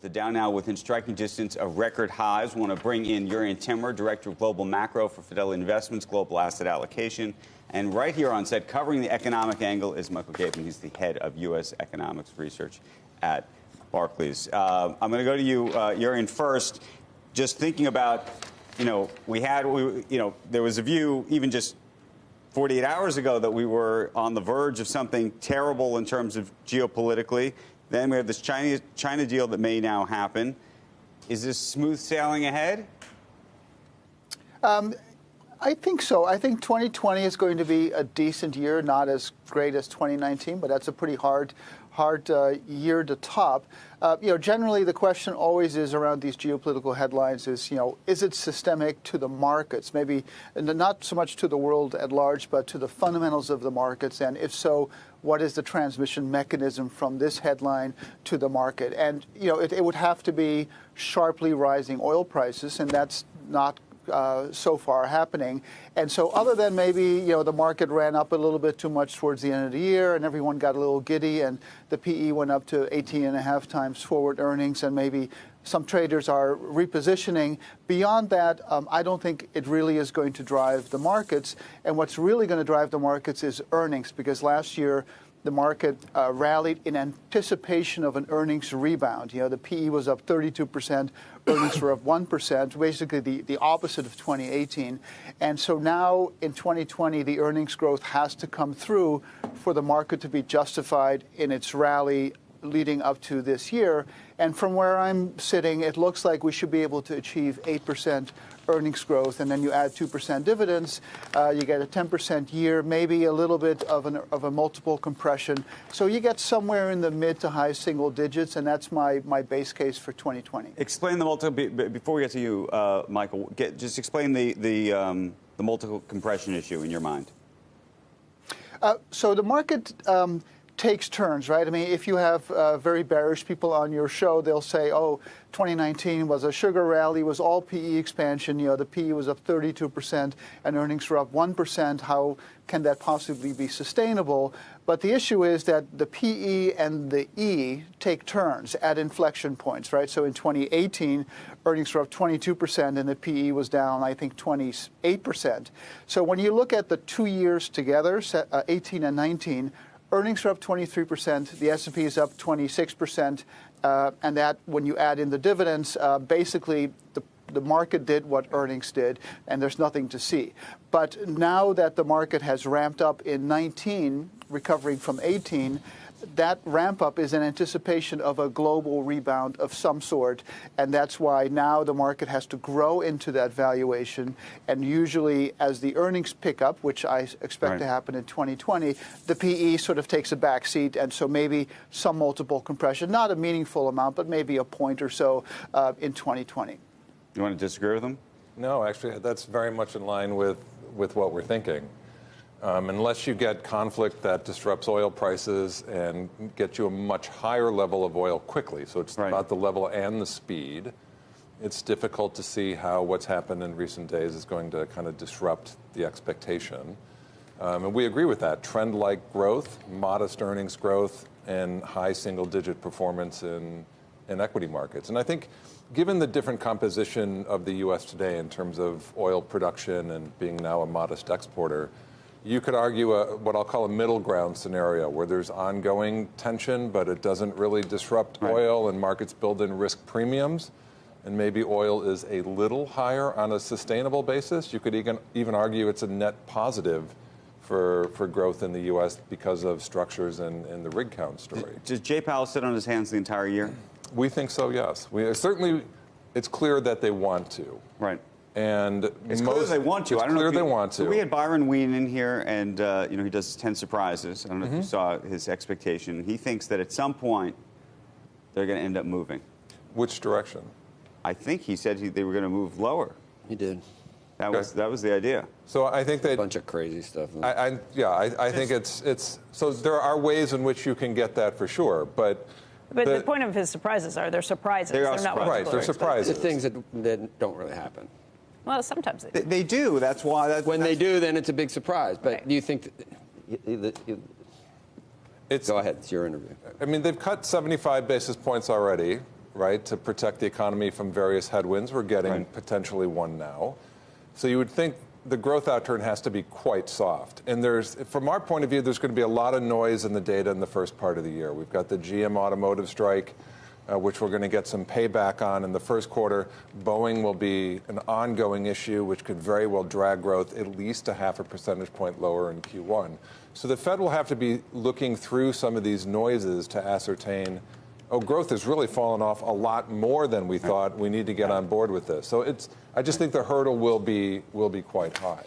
With the Dow now within striking distance of record highs, we want to bring in Jurrien Timmer, Director of Global Macro for Fidelity Investments, Global Asset Allocation. And right here on set, covering the economic angle, is Michael Gapen. He's the head of U.S. economics research at Barclays. I'm going to go to you, Jurrien, first. Just thinking about, there was a view even just 48 hours ago that we were on the verge of something terrible in terms of geopolitically. Then we have this China deal that may now happen. Is this smooth sailing ahead? I think so. I think 2020 is going to be a decent year, not as great as 2019, but that's a pretty hard year to top. Generally the question always is around these geopolitical headlines is it systemic to the markets? Maybe not so much to the world at large, but to the fundamentals of the markets. And if so, what is the transmission mechanism from this headline to the market? And, it would have to be sharply rising oil prices, and that's not so far happening. And so other than maybe, the market ran up a little bit too much towards the end of the year and everyone got a little giddy and the PE went up to 18.5 times forward earnings and maybe some traders are repositioning. Beyond that, I don't think it really is going to drive the markets. And what's really going to drive the markets is earnings, because last year the market rallied in anticipation of an earnings rebound. The PE was up 32%, earnings were up 1%, basically the opposite of 2018. And so now in 2020, the earnings growth has to come through for the market to be justified in its rally leading up to this year. And from where I'm sitting, it looks like we should be able to achieve 8% earnings growth, and then you add 2% dividends, you get a 10% year, maybe a little bit of a multiple compression. So you get somewhere in the mid to high single digits, and that's my base case for 2020. Explain the multiple, before we get to you, Michael, just explain the multiple compression issue in your mind. So the market takes turns, right? I mean, if you have very bearish people on your show, they'll say, oh, 2019 was a sugar rally, was all PE expansion. The PE was up 32% and earnings were up 1%. How can that possibly be sustainable? But the issue is that the PE and the E take turns at inflection points, right? So in 2018, earnings were up 22% and the PE was down, I think, 28%. So when you look at the 2 years together, 18 and 19, earnings are up 23%, the S&P is up 26%, and that, when you add in the dividends, basically the market did what earnings did, and there's nothing to see. But now that the market has ramped up in 19, recovering from 18, that ramp up is in anticipation of a global rebound of some sort, and that's why now the market has to grow into that valuation. And usually as the earnings pick up, which I expect to happen in 2020, the PE sort of takes a back seat, and so maybe some multiple compression, not a meaningful amount, but maybe a point or so in 2020. You want to disagree with them? No, actually, that's very much in line with what we're thinking. Unless you get conflict that disrupts oil prices and gets you a much higher level of oil quickly, so it's about the level and the speed, it's difficult to see how what's happened in recent days is going to kind of disrupt the expectation. And we agree with that. Trend-like growth, modest earnings growth, and high single-digit performance in equity markets. And I think given the different composition of the U.S. today in terms of oil production and being now a modest exporter, you could argue what I'll call a middle ground scenario where there's ongoing tension, but it doesn't really disrupt oil and markets build in risk premiums. And maybe oil is a little higher on a sustainable basis. You could even argue it's a net positive for growth in the U.S. because of structures and the rig count story. Does Jay Powell sit on his hands the entire year? We think so, yes. Certainly, it's clear that they want to. Right. And it's clear they want to. It's clear they want to. So we had Byron Wien in here, and he does his 10 surprises. I don't know if you saw his expectation. He thinks that at some point they're going to end up moving. Which direction? I think he said they were going to move lower. He did. That was the idea. So I think that a bunch of crazy stuff. I think it's so there are ways in which you can get that for sure, but the point of his surprises they're surprises. They're not right. They're surprises. The things that don't really happen. Well, sometimes they do. They do. That's why. When they do, then it's a big surprise. But do you think? Go ahead. It's your interview. I mean, they've cut 75 basis points already. right, to protect the economy from various headwinds. We're getting potentially one now. So you would think the growth outturn has to be quite soft. And from our point of view, there's going to be a lot of noise in the data in the first part of the year. We've got the GM automotive strike, which we're going to get some payback on in the first quarter. Boeing will be an ongoing issue, which could very well drag growth at least a 0.5 percentage point lower in Q1. So the Fed will have to be looking through some of these noises to ascertain, growth has really fallen off a lot more than we thought. We need to get on board with this. So I just think the hurdle will be quite high.